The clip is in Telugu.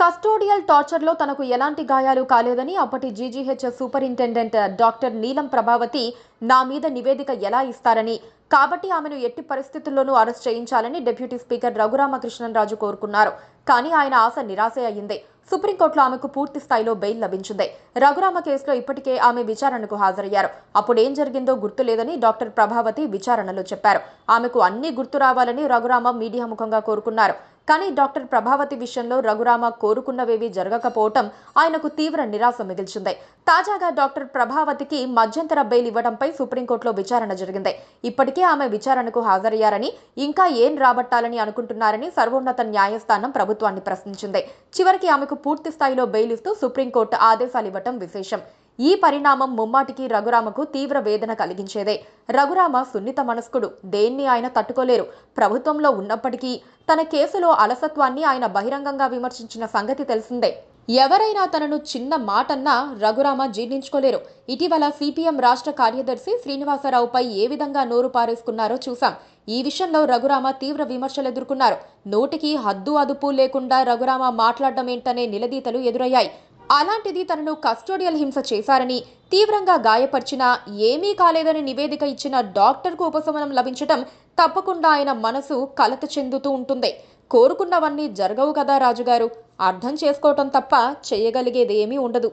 కస్టోడియల్ టార్చర్లో తనకు ఎలాంటి గాయాలు కాలేదని అప్పటి జీజీహెచ్ సూపరింటెండెంట్ డాక్టర్ నీలం ప్రభావతి నా మీద నివేదిక ఎలా ఇస్తారని, కాబట్టి ఆమెను ఎట్టి పరిస్థితుల్లోనూ అరెస్ట్ చేయించాలని డిప్యూటీ స్పీకర్ రఘురామకృష్ణంరాజు కోరుకున్నారు. కానీ ఆయన ఆశ నిరాశ అయ్యింది. సుప్రీంకోర్టులో ఆమెకు పూర్తి స్థాయిలో బెయిల్ లభించింది. రఘురామ కేసులో ఇప్పటికే ఆమె విచారణకు హాజరయ్యారు. అప్పుడేం జరిగిందో గుర్తులేదని డాక్టర్ ప్రభావతి విచారణలో చెప్పారు. ఆమెకు అన్ని గుర్తు రావాలని రఘురామ మీడియా ముఖంగా కోరుకున్నారు. కానీ డాక్టర్ ప్రభావతి విషయంలో రఘురామ కోరుకున్నవేవీ జరగకపోవటం ఆయనకు తీవ్ర నిరాశ మిగిల్చింది. తాజాగా డాక్టర్ ప్రభావతికి మధ్యంతర బెయిల్ ఇవ్వడంపై సుప్రీంకోర్టులో విచారణ జరిగింది. ఇప్పటికే ఆమె విచారణకు హాజరయ్యారని, ఇంకా ఏం రాబట్టాలని అనుకుంటున్నారని సర్వోన్నత న్యాయస్థానం ప్రభుత్వాన్ని ప్రశ్నించింది. చివరికి ఆమెకు పూర్తి స్థాయిలో బెయిల్ ఇస్తూ సుప్రీంకోర్టు ఆదేశాలివ్వటం విశేషం. ఈ పరిణామం ముమ్మాటికి రఘురామకు తీవ్ర వేదన కలిగించేదే. రఘురామ సున్నిత మనస్కుడు, దేన్ని ఆయన తట్టుకోలేరు. ప్రభుత్వంలో ఉన్నప్పటికీ తన కేసులో అలసత్వాన్ని ఆయన బహిరంగంగా విమర్శించిన సంగతి తెలిసిందే. ఎవరైనా తనను చిన్న మాటన్నా రఘురామ జీర్ణించుకోలేరు. ఇటీవల సిపిఎం రాష్ట్ర కార్యదర్శి శ్రీనివాసరావుపై ఏ విధంగా నోరు పారేసుకున్నారో చూశాం. ఈ విషయంలో రఘురామ తీవ్ర విమర్శలు ఎదుర్కొన్నారు. నోటికి హద్దు అదుపు లేకుండా రఘురామ మాట్లాడటమేంటనే నిలదీతలు ఎదురయ్యాయి. అలాంటిది తనను కస్టోడియల్ హింస చేశారని, తీవ్రంగా గాయపరిచినా ఏమీ కాలేదని నివేదిక ఇచ్చిన డాక్టర్కు ఉపశమనం లభించటం తప్పకుండా ఆయన మనసు కలత చెందుతూ ఉంటుంది. కోరుకున్నవన్నీ జరగవు కదా రాజుగారు. అర్థం చేసుకోవటం తప్ప చేయగలిగేదేమీ ఉండదు.